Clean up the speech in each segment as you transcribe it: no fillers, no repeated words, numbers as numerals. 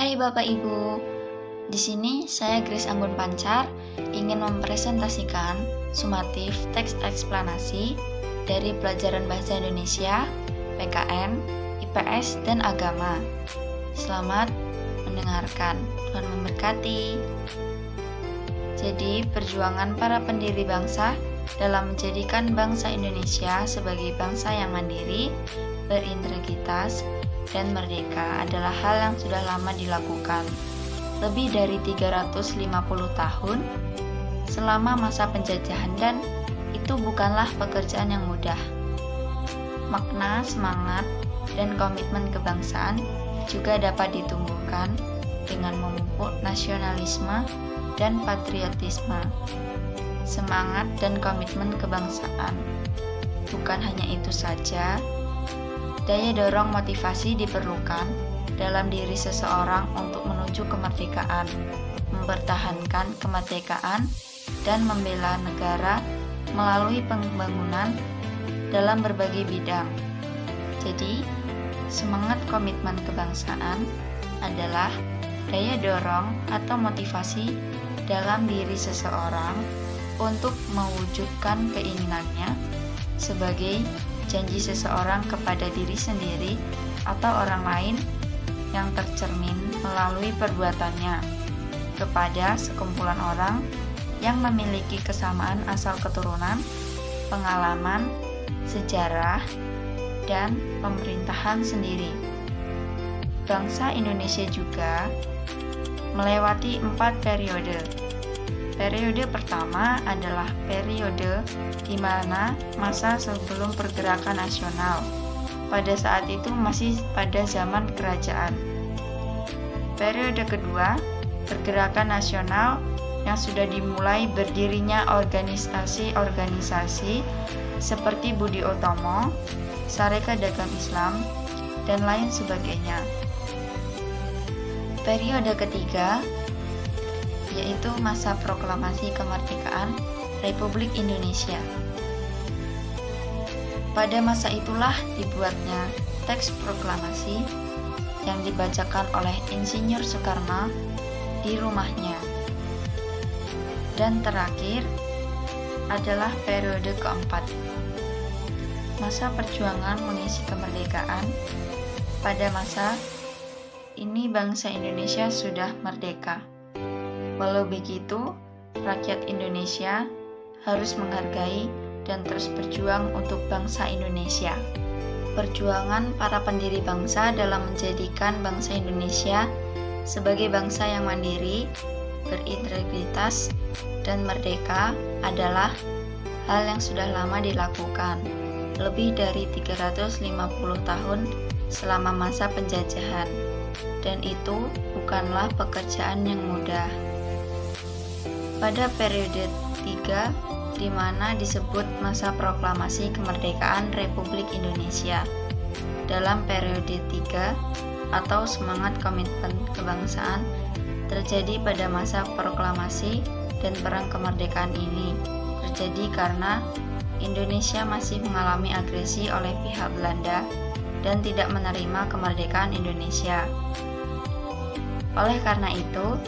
Hai Bapak Ibu, di sini saya Grace Anggun Pancar ingin mempresentasikan sumatif teks eksplanasi dari pelajaran Bahasa Indonesia, PKN, IPS, dan Agama. Selamat mendengarkan, Tuhan memberkati. Jadi, perjuangan para pendiri bangsa dalam menjadikan bangsa Indonesia sebagai bangsa yang mandiri, berintegritas, dan merdeka adalah hal yang sudah lama dilakukan, lebih dari 350 tahun selama masa penjajahan, dan itu bukanlah pekerjaan yang mudah. Makna, semangat, dan komitmen kebangsaan juga dapat ditumbuhkan dengan memupuk nasionalisme dan patriotisme. Semangat dan komitmen kebangsaan. Bukan hanya itu saja, daya dorong motivasi diperlukan dalam diri seseorang untuk menuju kemerdekaan, mempertahankan kemerdekaan, dan membela negara melalui pembangunan dalam berbagai bidang. Jadi, semangat komitmen kebangsaan adalah daya dorong atau motivasi dalam diri seseorang untuk mewujudkan keinginannya sebagai janji seseorang kepada diri sendiri atau orang lain yang tercermin melalui perbuatannya kepada sekumpulan orang yang memiliki kesamaan asal keturunan, pengalaman, sejarah, dan pemerintahan sendiri. Bangsa Indonesia juga melewati 4 periode. Periode pertama adalah periode di mana masa sebelum pergerakan nasional. Pada saat itu masih pada zaman kerajaan. Periode kedua, pergerakan nasional yang sudah dimulai berdirinya organisasi-organisasi seperti Budi Utomo, Sarekat Dagang Islam, dan lain sebagainya. Periode ketiga yaitu masa proklamasi kemerdekaan Republik Indonesia. Pada masa itulah dibuatnya teks proklamasi yang dibacakan oleh Insinyur Soekarno di rumahnya. Dan terakhir adalah periode keempat, masa perjuangan mengisi kemerdekaan. Pada masa ini bangsa Indonesia sudah merdeka. Walau begitu, rakyat Indonesia harus menghargai dan terus berjuang untuk bangsa Indonesia. Perjuangan para pendiri bangsa dalam menjadikan bangsa Indonesia sebagai bangsa yang mandiri, berintegritas, dan merdeka adalah hal yang sudah lama dilakukan, lebih dari 350 tahun selama masa penjajahan, dan itu bukanlah pekerjaan yang mudah. Pada periode 3, di mana disebut masa proklamasi kemerdekaan Republik Indonesia. Dalam periode 3 atau semangat komitmen kebangsaan terjadi pada masa proklamasi dan perang kemerdekaan ini terjadi karena Indonesia masih mengalami agresi oleh pihak Belanda dan tidak menerima kemerdekaan Indonesia. Oleh karena itu,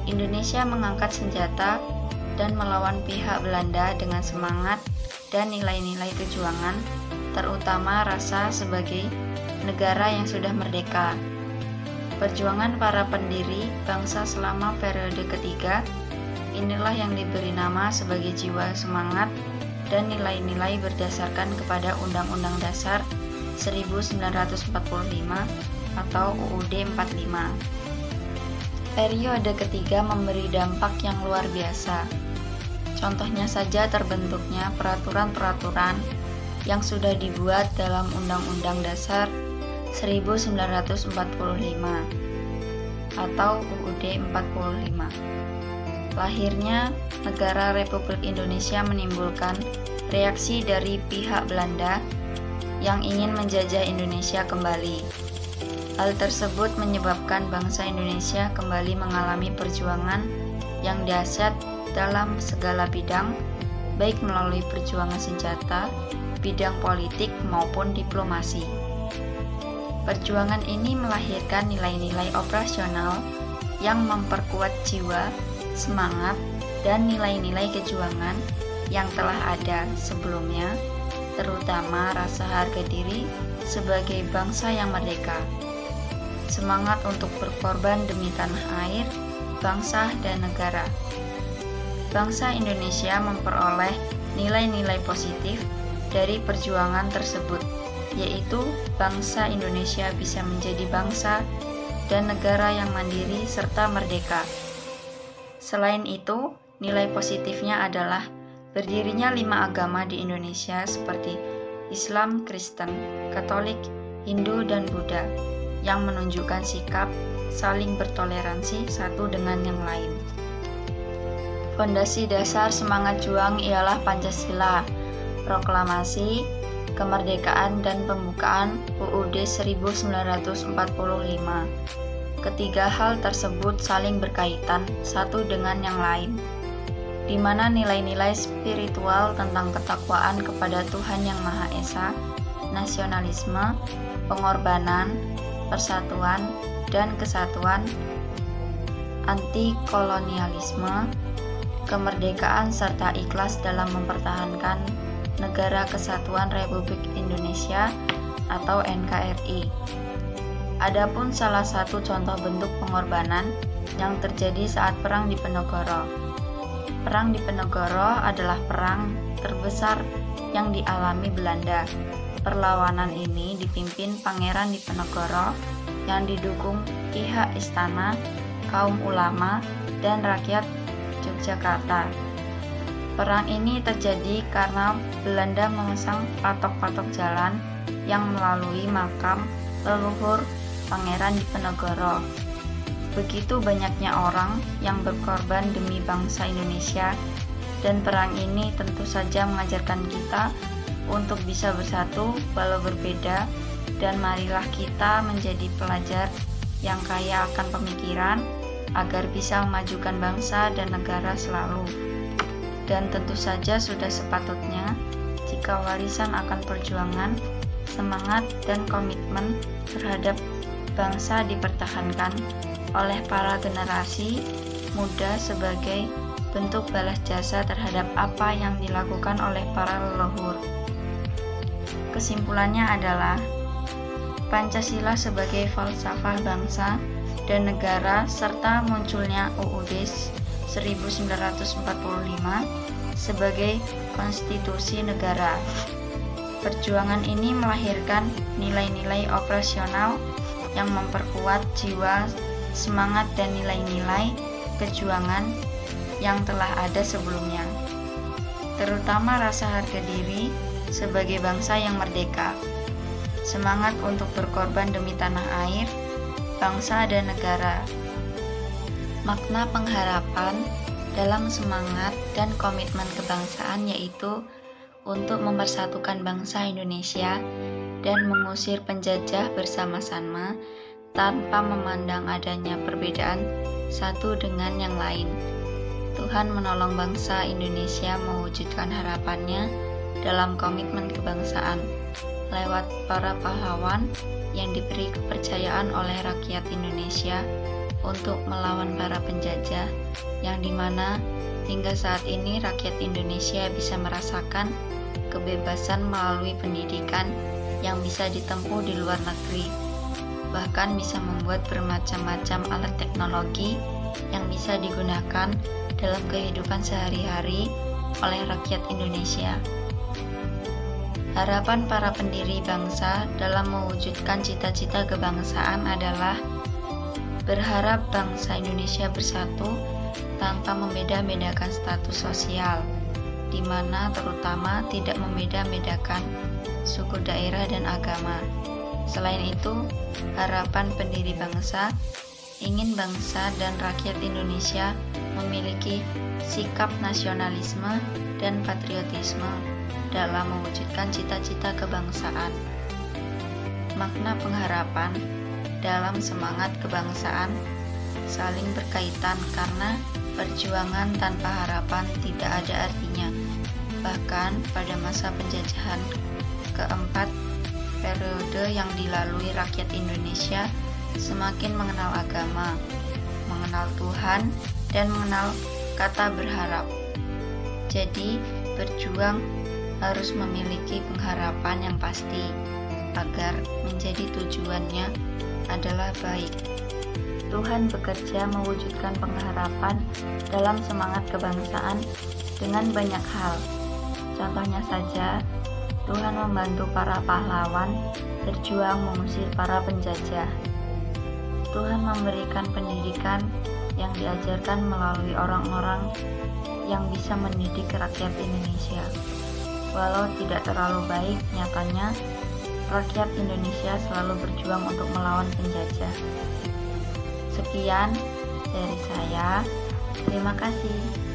Indonesia mengangkat senjata dan melawan pihak Belanda dengan semangat dan nilai-nilai kejuangan, terutama rasa sebagai negara yang sudah merdeka. Perjuangan para pendiri bangsa selama periode ketiga inilah yang diberi nama sebagai jiwa semangat dan nilai-nilai berdasarkan kepada Undang-Undang Dasar 1945 atau UUD 45. Periode ketiga memberi dampak yang luar biasa. Contohnya saja terbentuknya peraturan-peraturan yang sudah dibuat dalam Undang-Undang Dasar 1945 atau UUD 45. Lahirnya negara Republik Indonesia menimbulkan reaksi dari pihak Belanda yang ingin menjajah Indonesia kembali. Hal tersebut menyebabkan bangsa Indonesia kembali mengalami perjuangan yang dahsyat dalam segala bidang, baik melalui perjuangan senjata, bidang politik maupun diplomasi. Perjuangan ini melahirkan nilai-nilai operasional yang memperkuat jiwa, semangat, dan nilai-nilai kejuangan yang telah ada sebelumnya, terutama rasa harga diri sebagai bangsa yang merdeka. Semangat untuk berkorban demi tanah air, bangsa, dan negara. Bangsa Indonesia memperoleh nilai-nilai positif dari perjuangan tersebut, yaitu bangsa Indonesia bisa menjadi bangsa dan negara yang mandiri serta merdeka. Selain itu, nilai positifnya adalah berdirinya 5 agama di Indonesia seperti Islam, Kristen, Katolik, Hindu, dan Buddha yang menunjukkan sikap saling bertoleransi satu dengan yang lain. Fondasi dasar semangat juang ialah Pancasila, Proklamasi Kemerdekaan dan Pembukaan UUD 1945. Ketiga hal tersebut saling berkaitan satu dengan yang lain, di mana nilai-nilai spiritual tentang ketakwaan kepada Tuhan Yang Maha Esa, nasionalisme, pengorbanan, persatuan dan kesatuan, anti-kolonialisme, kemerdekaan serta ikhlas dalam mempertahankan Negara Kesatuan Republik Indonesia atau NKRI. Adapun salah satu contoh bentuk pengorbanan yang terjadi saat Perang Diponegoro. Perang Diponegoro adalah perang terbesar yang dialami Belanda. Perlawanan ini dipimpin Pangeran Diponegoro yang didukung pihak istana, kaum ulama, dan rakyat Yogyakarta. Perang ini terjadi karena Belanda memasang patok-patok jalan yang melalui makam leluhur Pangeran Diponegoro. Begitu banyaknya orang yang berkorban demi bangsa Indonesia, dan perang ini tentu saja mengajarkan kita untuk bisa bersatu walau berbeda, dan marilah kita menjadi pelajar yang kaya akan pemikiran agar bisa memajukan bangsa dan negara selalu. Dan tentu saja sudah sepatutnya jika warisan akan perjuangan, semangat, dan komitmen terhadap bangsa dipertahankan oleh para generasi muda sebagai bentuk balas jasa terhadap apa yang dilakukan oleh para leluhur. Kesimpulannya adalah Pancasila sebagai falsafah bangsa dan negara serta munculnya UUD 1945 sebagai konstitusi negara. Perjuangan ini melahirkan nilai-nilai operasional yang memperkuat jiwa, semangat, dan nilai-nilai kejuangan yang telah ada sebelumnya, terutama rasa harga diri sebagai bangsa yang merdeka, semangat untuk berkorban demi tanah air, bangsa, dan negara. Makna pengharapan dalam semangat dan komitmen kebangsaan yaitu untuk mempersatukan bangsa Indonesia dan mengusir penjajah bersama-sama tanpa memandang adanya perbedaan satu dengan yang lain. Tuhan menolong bangsa Indonesia mewujudkan harapannya dalam komitmen kebangsaan lewat para pahlawan yang diberi kepercayaan oleh rakyat Indonesia untuk melawan para penjajah, yang dimana hingga saat ini rakyat Indonesia bisa merasakan kebebasan melalui pendidikan yang bisa ditempuh di luar negeri, bahkan bisa membuat bermacam-macam alat teknologi yang bisa digunakan dalam kehidupan sehari-hari oleh rakyat Indonesia. Harapan para pendiri bangsa dalam mewujudkan cita-cita kebangsaan adalah berharap bangsa Indonesia bersatu tanpa membeda-bedakan status sosial, di mana terutama tidak membeda-bedakan suku, daerah, dan agama. Selain itu, harapan pendiri bangsa ingin bangsa dan rakyat Indonesia memiliki sikap nasionalisme dan patriotisme dalam mewujudkan cita-cita kebangsaan. Makna pengharapan dalam semangat kebangsaan saling berkaitan karena perjuangan tanpa harapan tidak ada artinya. Bahkan pada masa penjajahan keempat periode yang dilalui rakyat Indonesia semakin mengenal agama, mengenal Tuhan, dan mengenal kata berharap. Jadi, berjuang harus memiliki pengharapan yang pasti agar menjadi tujuannya adalah baik. Tuhan bekerja mewujudkan pengharapan dalam semangat kebangsaan dengan banyak hal. Contohnya saja, Tuhan membantu para pahlawan berjuang mengusir para penjajah. Tuhan memberikan pendidikan yang diajarkan melalui orang-orang yang bisa mendidik rakyat Indonesia. Walau tidak terlalu baik, nyatanya rakyat Indonesia selalu berjuang untuk melawan penjajah. Sekian dari saya. Terima kasih.